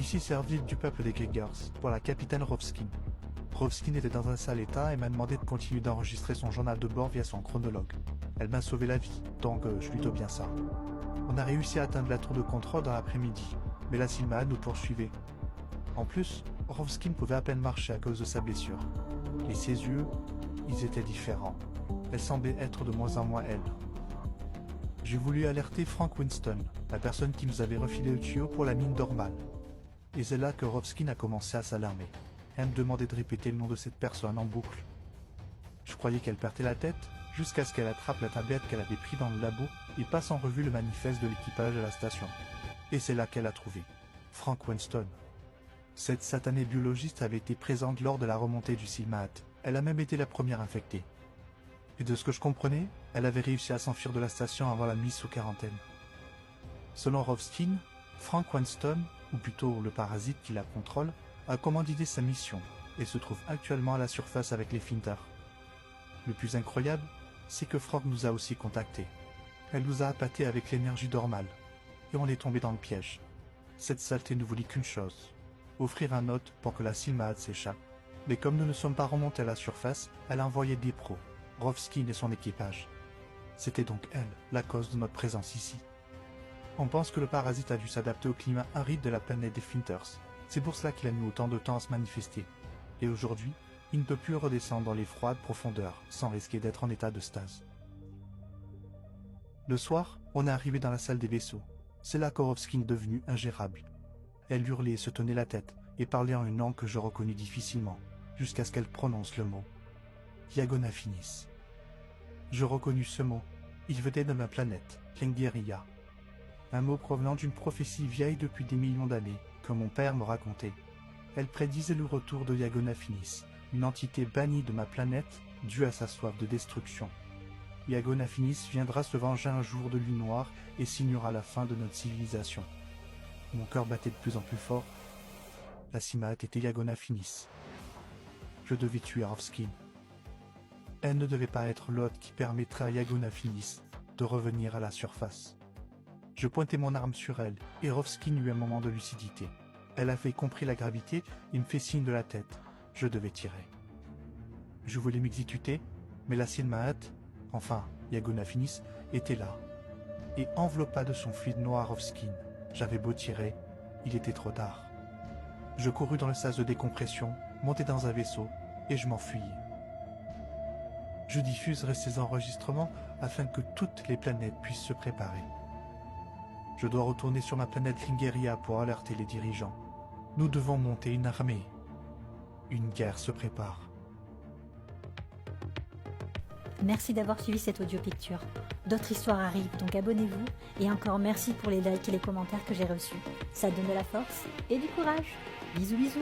suis servi du peuple des Kriegers pour la capitaine Rovskin. Rovskin était dans un sale état et m'a demandé de continuer d'enregistrer son journal de bord via son chronologue. Elle m'a sauvé la vie, donc je lui dois bien ça. On a réussi à atteindre la tour de contrôle dans l'après-midi, mais la Silmade nous poursuivait. En plus, Rovskin pouvait à peine marcher à cause de sa blessure. Et ses yeux, ils étaient différents. Elle semblait être de moins en moins elle. J'ai voulu alerter Frank Winston, la personne qui nous avait refilé le tuyau pour la mine d'Ormal. Et c'est là que Rovskin a commencé à s'alarmer. Elle me demandait de répéter le nom de cette personne en boucle. Je croyais qu'elle perdait la tête, jusqu'à ce qu'elle attrape la tablette qu'elle avait prise dans le labo et passe en revue le manifeste de l'équipage à la station. Et c'est là qu'elle a trouvé Frank Winston. Cette satanée biologiste avait été présente lors de la remontée du Silmaat. Elle a même été la première infectée. Et de ce que je comprenais, elle avait réussi à s'enfuir de la station avant la mise sous quarantaine. Selon Rovskin, Frank Winston, ou plutôt le parasite qui la contrôle, a commandité sa mission et se trouve actuellement à la surface avec les Finters. Le plus incroyable, c'est que Frank nous a aussi contactés. Elle nous a appâtés avec l'énergie d'Ormal, et on est tombé dans le piège. Cette saleté ne voulait qu'une chose, offrir un hôte pour que la Silmaad s'échappe. Mais comme nous ne sommes pas remontés à la surface, elle a envoyé des pros, Rovskin et son équipage. C'était donc elle, la cause de notre présence ici. On pense que le parasite a dû s'adapter au climat aride de la planète des Finters. C'est pour cela qu'il a mis autant de temps à se manifester. Et aujourd'hui, il ne peut plus redescendre dans les froides profondeurs, sans risquer d'être en état de stase. Le soir, on est arrivé dans la salle des vaisseaux. C'est là que Rovskin est devenue ingérable. Elle hurlait et se tenait la tête, et parlait en une langue que je reconnus difficilement, jusqu'à ce qu'elle prononce le mot « Yagona Finis ». Je reconnus ce mot. Il venait de ma planète, Klingeria. Un mot provenant d'une prophétie vieille depuis des millions d'années, que mon père me racontait. Elle prédisait le retour de Yagona Finis, une entité bannie de ma planète due à sa soif de destruction. Yagona Finis viendra se venger un jour de lui noire et signera la fin de notre civilisation. Mon cœur battait de plus en plus fort. La Silmaad était Yagona Finis. Je devais tuer Rovskin. Elle ne devait pas être l'hôte qui permettrait à Yagona Finis de revenir à la surface. Je pointais mon arme sur elle, et Rovskin eut un moment de lucidité. Elle avait compris la gravité et me fait signe de la tête. Je devais tirer. Je voulais m'exécuter, mais la Silmaad, enfin Yagona Finis, était là, et enveloppa de son fluide noir Rovskin. J'avais beau tirer, il était trop tard. Je courus dans le sas de décompression, montai dans un vaisseau, et je m'enfuyai. Je diffuserai ces enregistrements afin que toutes les planètes puissent se préparer. Je dois retourner sur ma planète Klingeria pour alerter les dirigeants. Nous devons monter une armée. Une guerre se prépare. Merci d'avoir suivi cette audio picture. D'autres histoires arrivent, donc abonnez-vous. Et encore merci pour les likes et les commentaires que j'ai reçus. Ça donne de la force et du courage. Bisous bisous.